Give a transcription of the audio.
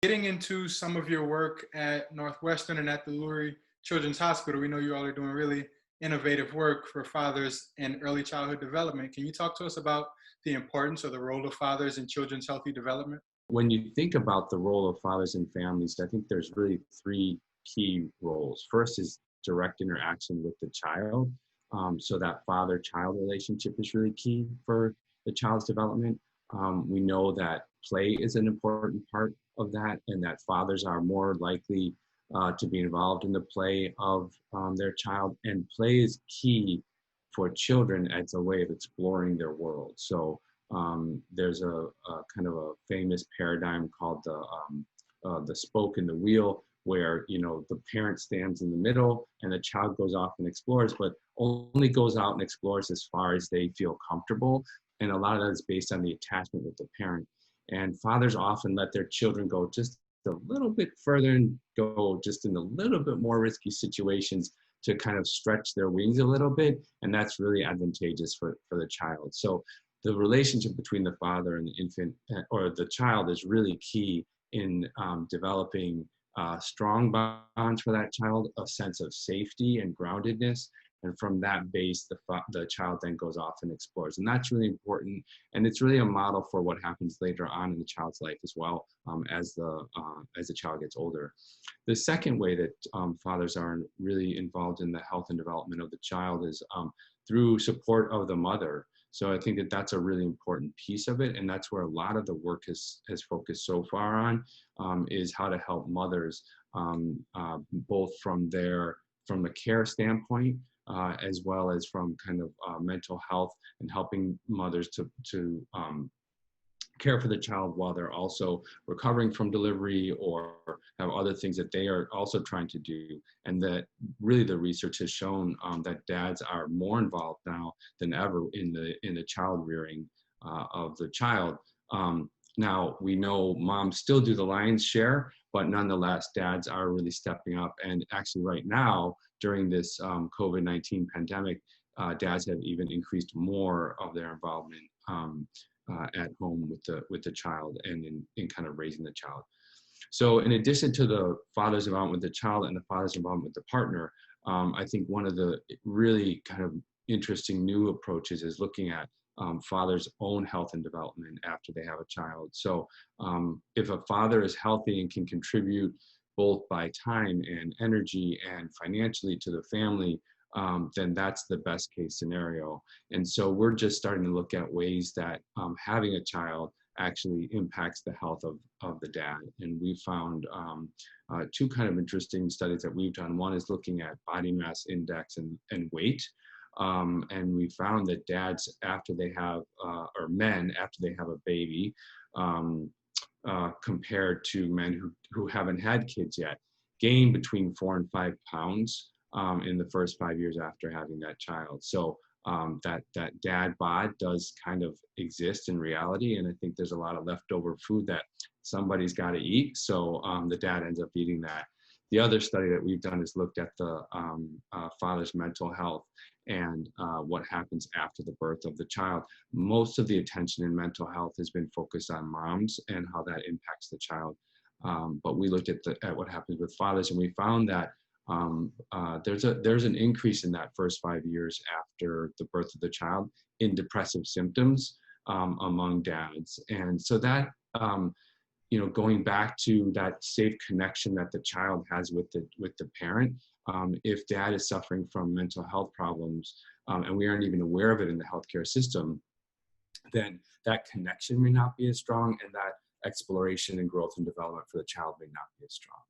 Getting into some of your work at Northwestern and at the Lurie Children's Hospital, we know you all are doing really innovative work for fathers and early childhood development. Can you talk to us about the importance or the role of fathers in children's healthy development? When you think about the role of fathers in families, I think there's really three key roles. First is direct interaction with the child. So that father-child relationship is really key for the child's development. We know that play is an important part of that, and that fathers are more likely to be involved in the play of their child. And play is key for children as a way of exploring their world. So there's a kind of a famous paradigm called the spoke and the wheel, where the parent stands in the middle and the child goes off and explores, but only goes out and explores as far as they feel comfortable. And a lot of that is based on the attachment with the parent. And fathers often let their children go just a little bit further and go just in a little bit more risky situations to kind of stretch their wings a little bit. And that's really advantageous for the child. So the relationship between the father and the infant or the child is really key in developing strong bonds for that child, a sense of safety and groundedness. And from that base, the child then goes off and explores. And that's really important. And it's really a model for what happens later on in the child's life as well, as the child gets older. The second way that fathers are really involved in the health and development of the child is through support of the mother. So I think that that's a really important piece of it. And that's where a lot of the work has focused so far on, is how to help mothers, both from the care standpoint, as well as from kind of mental health, and helping mothers to care for the child while they're also recovering from delivery or have other things that they are also trying to do. And that really the research has shown that dads are more involved now than ever in the child rearing of the child. Now we know moms still do the lion's share, but nonetheless, dads are really stepping up. And actually right now, during this COVID-19 pandemic, dads have even increased more of their involvement at home with the child and in kind of raising the child. So in addition to the father's involvement with the child and the father's involvement with the partner, I think one of the really kind of interesting new approaches is looking at father's own health and development after they have a child. So if a father is healthy and can contribute both by time and energy and financially to the family, then that's the best case scenario. And so we're just starting to look at ways that having a child actually impacts the health of the dad. And we found two kind of interesting studies that we've done. One is looking at body mass index and weight. And we found that dads, after they have, or men, after they have a baby, compared to men who haven't had kids yet, gain between 4 and 5 pounds in the first 5 years after having that child. So that dad bod does kind of exist in reality. And I think there's a lot of leftover food that somebody's got to eat. So the dad ends up eating that. The other study that we've done is looked at the father's mental health and what happens after the birth of the child. Most of the attention in mental health has been focused on moms and how that impacts the child. But we looked at what happens with fathers, and we found that there's an increase in that first 5 years after the birth of the child in depressive symptoms among dads. And so that, going back to that safe connection that the child has with the parent, if dad is suffering from mental health problems and we aren't even aware of it in the healthcare system, then that connection may not be as strong, and that exploration and growth and development for the child may not be as strong.